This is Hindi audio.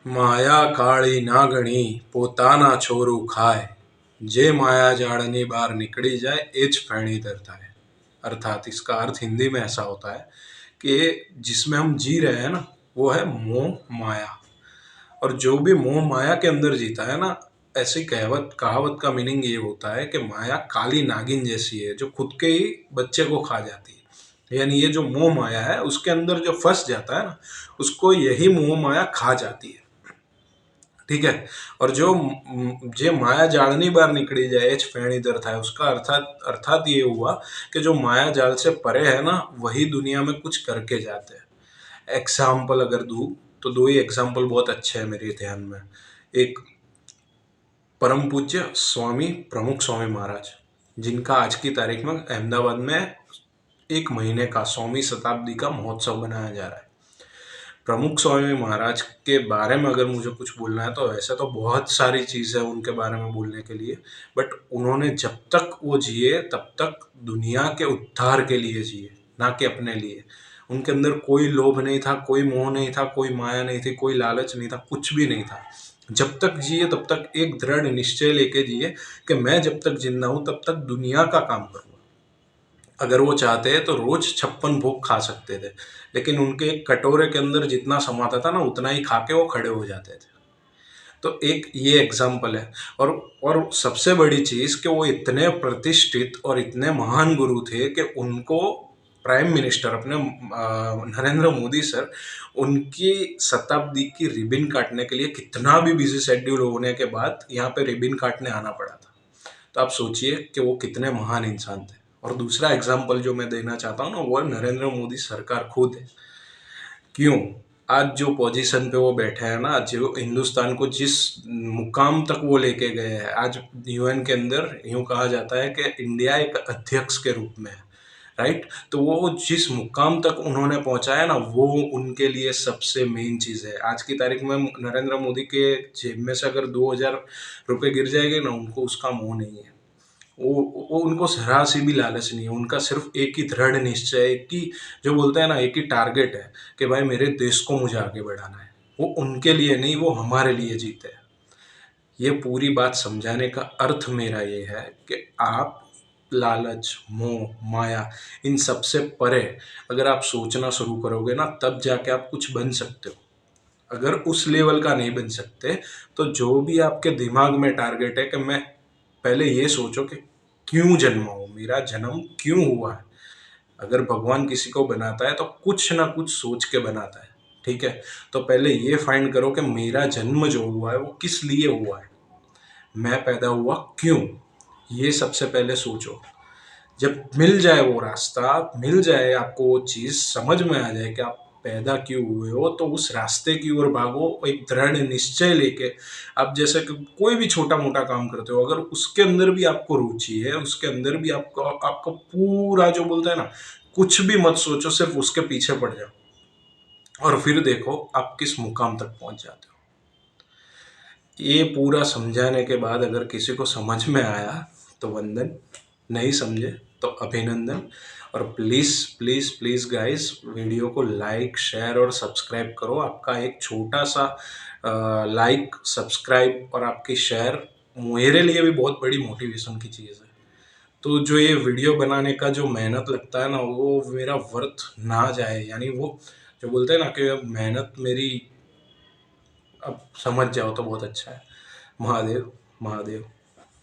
માયા કાળી નાગણી પોતાના છોરું ખાય, જે माया जाड़नी बाहर निकली जाए एज फैणीदर थाय। अर्थात इसका अर्थ हिंदी में ऐसा होता है कि जिसमें हम जी रहे हैं ना, वो है मोह माया। और जो भी मोह माया के अंदर जीता है ना, ऐसी कहावत कहावत का मीनिंग ये होता है कि माया काली नागिन जैसी है जो खुद के ही बच्चे को खा जाती है। यानी ये जो मोह माया है उसके अंदर जो फंस जाता है ना, उसको यही मोह माया खा जाती है। ठीक है। और जो जे माया जालनी बार निकली जाए एच फेणी दर था, उसका अर्थात अर्थात ये हुआ कि जो माया जाल से परे है ना, वही दुनिया में कुछ करके जाते हैं। एग्जाम्पल अगर दूं तो दो ही एग्जाम्पल बहुत अच्छे हैं मेरे ध्यान में। एक परम पूज्य स्वामी प्रमुख स्वामी महाराज, जिनका आज की तारीख में अहमदाबाद में 1 महीने का स्वामी शताब्दी का महोत्सव मनाया जा रहा है। प्रमुख स्वामी महाराज के बारे में अगर मुझे कुछ बोलना है तो वैसे तो बहुत सारी चीज़ है उनके बारे में बोलने के लिए, बट उन्होंने जब तक वो जिए तब तक दुनिया के उद्धार के लिए जिए, ना कि अपने लिए। उनके अंदर कोई लोभ नहीं था, कोई मोह नहीं था, कोई माया नहीं थी, कोई लालच नहीं था, कुछ भी नहीं था। जब तक जिए तब तक एक दृढ़ निश्चय लेके जिए कि मैं जब तक जिंदा हूं तब तक दुनिया का काम करूंगा। अगर वो चाहते तो रोज 56 भोग खा सकते थे, लेकिन उनके एक कटोरे के अंदर जितना समाता था ना, उतना ही खा के वो खड़े हो जाते थे। तो एक ये एग्जाम्पल है। और सबसे बड़ी चीज कि वो इतने प्रतिष्ठित और इतने महान गुरु थे कि उनको प्राइम मिनिस्टर अपने नरेंद्र मोदी सर, उनकी शताब्दी की रिबिन काटने के लिए कितना भी बिजी शेड्यूल होने के बाद यहाँ पे रिबिन काटने आना पड़ा था। तो आप सोचिए कि वो कितने महान इंसान थे। और दूसरा एग्जाम्पल जो मैं देना चाहता हूँ ना, वो नरेंद्र मोदी सरकार खुद है। क्यों? आज जो पोजीशन पे वो बैठे हैं ना, जो हिंदुस्तान को जिस मुकाम तक वो लेके गए हैं, आज यूएन के अंदर यूं कहा जाता है कि इंडिया एक अध्यक्ष के रूप में है। राइट। तो वो जिस मुकाम तक उन्होंने पहुंचाया ना, वो उनके लिए सबसे मेन चीज है। आज की तारीख में नरेंद्र मोदी के जेब में से अगर 2,000 रुपये गिर जाएंगे ना, उनको उसका मोह नहीं है। वो उनको जरा सी भी लालच नहीं है। उनका सिर्फ एक ही दृढ़ निश्चय, एक ही जो बोलते हैं ना, एक ही टारगेट है कि भाई मेरे देश को मुझे आगे बढ़ाना है। वो उनके लिए नहीं, वो हमारे लिए जीते हैं। ये पूरी बात समझाने का अर्थ मेरा ये है कि आप लालच, मोह, माया, इन सबसे परे अगर आप सोचना शुरू करोगे ना, तब जाके आप कुछ बन सकते हो। अगर उस लेवल का नहीं बन सकते तो जो भी आपके दिमाग में टारगेट है कि मैं पहले ये सोचो कि क्यों जन्मा हूं, मेरा जन्म क्यों हुआ है। अगर भगवान किसी को बनाता है तो कुछ ना कुछ सोच के बनाता है। ठीक है। तो पहले ये फाइंड करो कि मेरा जन्म जो हुआ है वो किस लिए हुआ है, मैं पैदा हुआ क्यों, ये सबसे पहले सोचो। जब मिल जाए वो रास्ता, मिल जाए आपको वो चीज समझ में आ जाए कि आप पैदा क्यों हुए हो, तो उस रास्ते की ओर भागो एक दृढ़ निश्चय लेके। आप जैसे कि कोई भी छोटा मोटा काम करते हो, अगर उसके अंदर भी आपको रुचि है, उसके अंदर भी आपको आपको पूरा जो बोलता है ना, कुछ भी मत सोचो, सिर्फ उसके पीछे पड़ जाओ और फिर देखो आप किस मुकाम तक पहुंच जाते हो। ये पूरा समझाने के बाद अगर किसी को समझ में आया तो वंदन, नहीं समझे तो अभिनंदन। और please please please guys, video को लाइक, शेयर और सब्सक्राइब करो। आपका एक छोटा सा लाइक, सब्सक्राइब और आपकी शेयर मेरे लिए भी बहुत बड़ी मोटिवेशन की चीज़ है। तो जो ये वीडियो बनाने का जो मेहनत लगता है ना, वो मेरा वर्थ ना जाए। यानी वो जो बोलते हैं ना कि मेहनत मेरी अब समझ जाओ तो बहुत अच्छा है। महादेव महादेव।